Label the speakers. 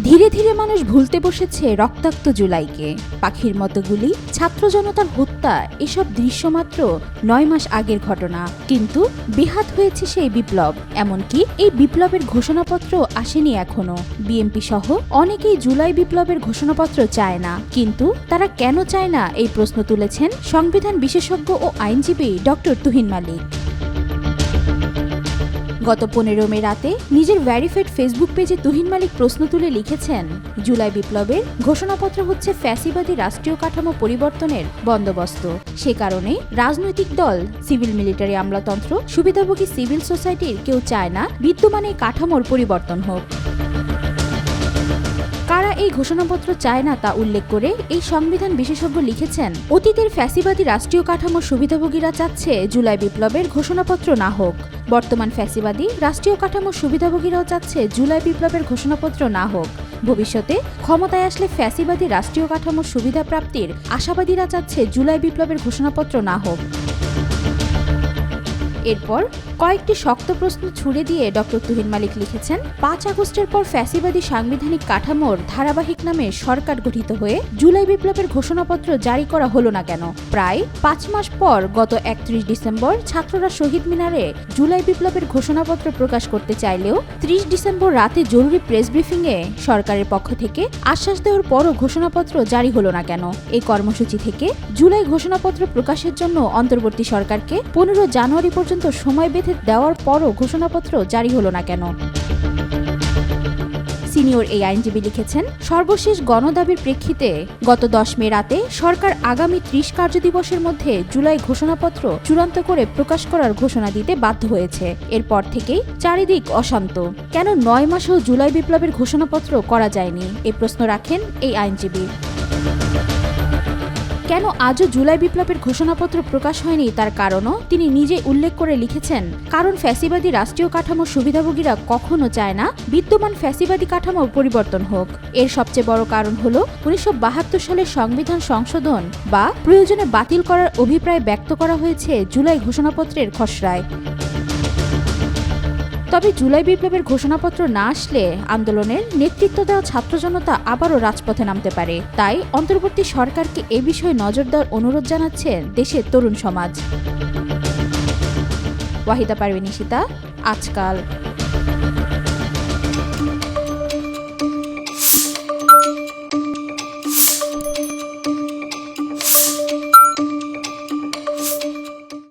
Speaker 1: ধীরে ধীরে মানুষ ভুলতে বসেছে রক্তাক্ত জুলাইকে। পাখির মতো গুলি, ছাত্র জনতার হত্যা, এসব দৃশ্য মাত্র ৯ মাস আগের ঘটনা। কিন্তু বেহাত হয়েছে সেই বিপ্লব। এমনকি এই বিপ্লবের ঘোষণাপত্র আসেনি এখনো। বিএনপি সহ অনেকেই জুলাই বিপ্লবের ঘোষণাপত্র চায় না। কিন্তু তারা কেন চায় না, এই প্রশ্ন তুলেছেন সংবিধান বিশেষজ্ঞ ও আইনজীবী ডক্টর তুহিন মালিক। গত ১৫ মে রাতে নিজের ভেরিফাইড ফেসবুক পেজে তুহিন মালিক প্রশ্ন তুলে লিখেছেন, জুলাই বিপ্লবের ঘোষণাপত্র হচ্ছে ফ্যাসিবাদী রাষ্ট্রীয় কাঠামো পরিবর্তনের বন্দোবস্ত। সে কারণে রাজনৈতিক দল, সিভিল মিলিটারি আমলাতন্ত্র, সুবিধাভোগী সিভিল সোসাইটির কেউ চায় না বিদ্যমান এই কাঠামোর পরিবর্তন হোক। কারা এই ঘোষণাপত্র চায় না তা উল্লেখ করে এই সংবিধান বিশেষজ্ঞ লিখেছেন, অতীতের ফ্যাসিবাদী রাষ্ট্রীয় কাঠামোর সুবিধাভোগীরা চাচ্ছে জুলাই বিপ্লবের ঘোষণাপত্র না হোক। বর্তমান ফ্যাসিবাদী রাষ্ট্রীয় কাঠামোর সুবিধাভোগীরাও চাচ্ছে জুলাই বিপ্লবের ঘোষণাপত্র না হোক। ভবিষ্যতে ক্ষমতায় আসলে ফ্যাসিবাদী রাষ্ট্রীয় কাঠামোর সুবিধা প্রাপ্তির আশাবাদীরা চাচ্ছে জুলাই বিপ্লবের ঘোষণাপত্র না হোক। এরপর কয়েকটি শক্ত প্রশ্ন ছুড়ে দিয়ে ডক্টর তুহিন মালিক লিখেছেন, ৫ আগস্টের পর ফ্যাসিবাদী সাংবিধানিক কাঠামোর ধারাবাহিক নামে সরকার গঠিত হয়ে জুলাই বিপ্লবের ঘোষণাপত্র জারি করা হলো না কেন? প্রায় ৫ মাস পর গত ৩১ ডিসেম্বর ছাত্ররা শহীদ মিনারে জুলাই বিপ্লবের ঘোষণাপত্র প্রকাশ করতে চাইলেও ৩০ ডিসেম্বর রাতে জরুরি প্রেস ব্রিফিংয়ে সরকারের পক্ষ থেকে আশ্বাস দেওয়ার পরও ঘোষণাপত্র জারি হলো না কেন? এই কর্মসূচি থেকে জুলাই ঘোষণাপত্র প্রকাশের জন্য অন্তর্বর্তী সরকারকে ১৫ জানুয়ারি পর্যন্ত সময় বেঁধে দেওয়ার পরও ঘোষণাপত্র জারি হলো না কেন? সিনিয়র এই আইনজীবী লিখেছেন, সর্বশেষ গণদাবির প্রেক্ষিতে গত ১০ মে রাতে সরকার আগামী ৩০ কার্যদিবসের মধ্যে জুলাই ঘোষণাপত্র চূড়ান্ত করে প্রকাশ করার ঘোষণা দিতে বাধ্য হয়েছে। এরপর থেকেই চারিদিক অশান্ত। কেন ৯ মাসেও জুলাই বিপ্লবের ঘোষণাপত্র করা যায়নি? এই প্রশ্ন রাখেন এই আইনজীবী। কেন আজও জুলাই বিপ্লবের ঘোষণাপত্র প্রকাশ হয়নি তার কারণও তিনি নিজে উল্লেখ করে লিখেছেন, কারণ ফ্যাসিবাদী রাষ্ট্রীয় কাঠামোর সুবিধাভোগীরা কখনো চায় না বিদ্যমান ফ্যাসিবাদী কাঠামো পরিবর্তন হোক। এর সবচেয়ে বড় কারণ হল ১৯৭২ সালের সংবিধান সংশোধন বা প্রয়োজনে বাতিল করার অভিপ্রায় ব্যক্ত করা হয়েছে জুলাই ঘোষণাপত্রের খসড়ায়। তবে জুলাই বিপ্লবের ঘোষণাপত্র না আসলে আন্দোলনের নেতৃত্ব দেওয়া ছাত্র জনতা আবারও রাজপথে নামতে পারে। তাই অন্তর্বর্তী সরকারকে এ বিষয়ে নজর দেওয়ার অনুরোধ জানাচ্ছে দেশের তরুণ সমাজ। ওয়াহিদা পারভীন ইশিতা, আজকাল।